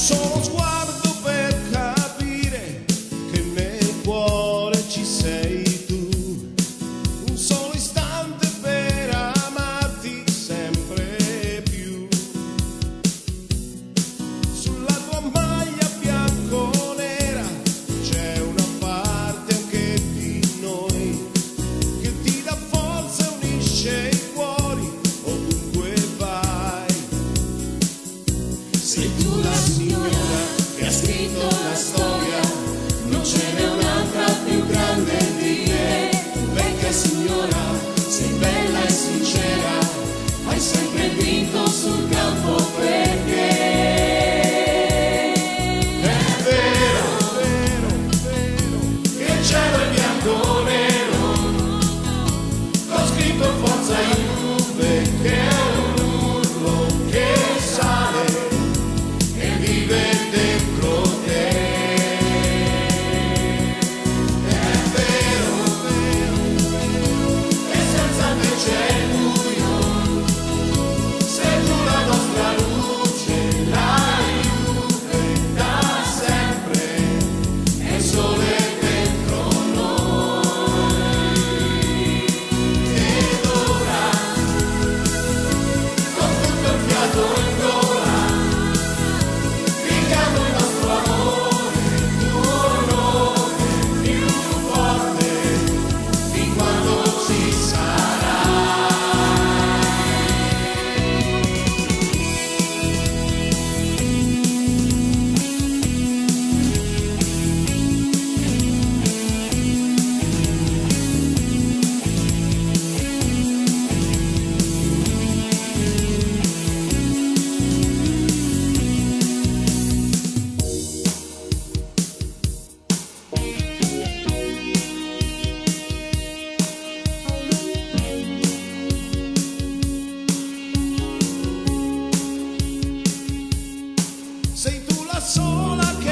solo sguardo per capire che nel cuore ci sei tu, un solo istante per amarti sempre più. Sulla tua maglia bianco-nera c'è una parte anche di noi che ti dà forza e unisce i cuori ovunque vai. Sei tu la signora che ha scritto la storia, non ce n'è un'altra più grande di te. Vecchia signora, sei bella e sincera, hai sempre vinto sul campo perché è vero, vero, vero, che il cielo è bianco o nero, ho scritto forza Juve che è un urlo che sale e vive dentro te. È vero, vero, vero, che senza te c'è il buio, sei tu la nostra luce, la Juve da sempre, è il sole dentro noi. Ed ora, con tutto il fiato in gola, gridiamo il nostro amore, il tuo nome più forte di quando ci sarai. Sei tu la sola che